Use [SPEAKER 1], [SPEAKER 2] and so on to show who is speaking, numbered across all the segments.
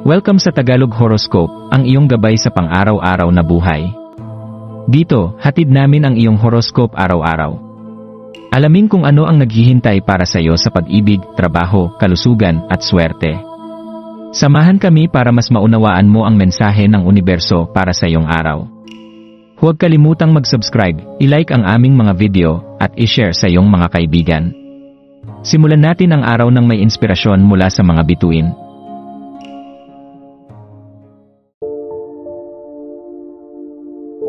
[SPEAKER 1] Welcome sa Tagalog Horoscope, ang iyong gabay sa pang-araw-araw na buhay. Dito, hatid namin ang iyong horoscope araw-araw. Alamin kung ano ang naghihintay para sa iyo sa pag-ibig, trabaho, kalusugan, at swerte. Samahan kami para mas maunawaan mo ang mensahe ng universo para sa iyong araw. Huwag kalimutang mag-subscribe, i-like ang aming mga video, at i-share sa iyong mga kaibigan. Simulan natin ang araw ng may inspirasyon mula sa mga bituin.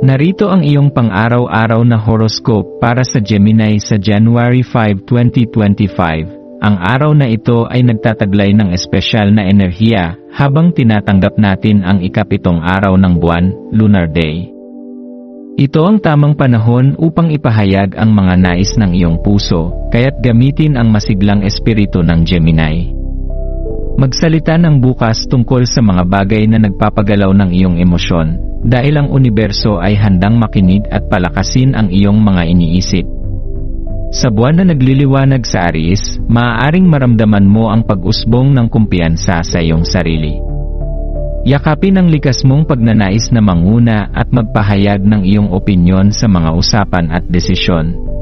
[SPEAKER 1] Narito ang iyong pang-araw-araw na horoscope para sa Gemini sa January 5, 2025. Ang araw na ito ay nagtataglay ng espesyal na enerhiya habang tinatanggap natin ang ikapitong araw ng buwan, Lunar Day. Ito ang tamang panahon upang ipahayag ang mga nais ng iyong puso, kaya't gamitin ang masiglang espiritu ng Gemini. Magsalita ng bukas tungkol sa mga bagay na nagpapagalaw ng iyong emosyon, dahil ang universo ay handang makinig at palakasin ang iyong mga iniisip. Sa buwan na nagliliwanag sa Aries, maaaring maramdaman mo ang pag-usbong ng kumpiyansa sa iyong sarili. Yakapin ang likas mong pagnanais na manguna at magpahayag ng iyong opinyon sa mga usapan at desisyon.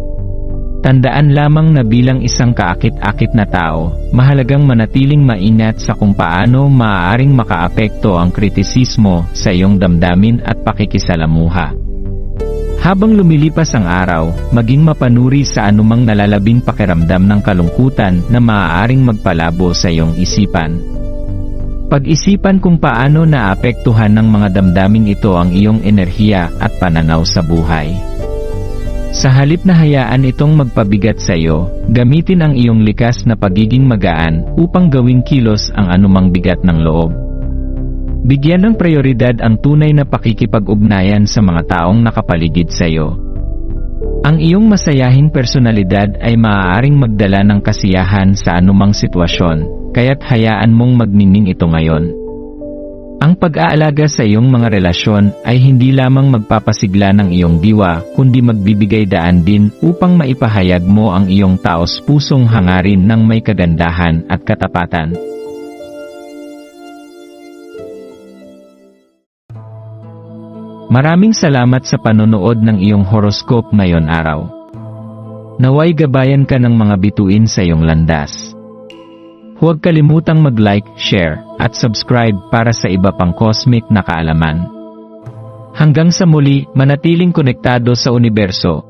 [SPEAKER 1] Tandaan lamang na bilang isang kaakit-akit na tao, mahalagang manatiling maingat sa kung paano maaaring makaapekto ang kritisismo sa iyong damdamin at pakikisalamuha. Habang lumilipas ang araw, maging mapanuri sa anumang nalalabing pakiramdam ng kalungkutan na maaaring magpalabo sa iyong isipan. Pag-isipan kung paano naapektuhan ng mga damdaming ito ang iyong enerhiya at pananaw sa buhay. Sa halip na hayaan itong magpabigat sa iyo, gamitin ang iyong likas na pagiging magaan upang gawing kilos ang anumang bigat ng loob. Bigyan ng prioridad ang tunay na pakikipag-ugnayan sa mga taong nakapaligid sa iyo. Ang iyong masayahing personalidad ay maaaring magdala ng kasiyahan sa anumang sitwasyon, kaya't hayaan mong magnining ito ngayon. Ang pag-aalaga sa iyong mga relasyon ay hindi lamang magpapasigla ng iyong diwa, kundi magbibigay daan din upang maipahayag mo ang iyong taos-pusong hangarin ng may kagandahan at katapatan. Maraming salamat sa panonood ng iyong horoscope ngayon araw. Naway gabayan ka ng mga bituin sa iyong landas. Huwag kalimutang mag-like, share, at subscribe para sa iba pang cosmic na kaalaman. Hanggang sa muli, manatiling konektado sa universo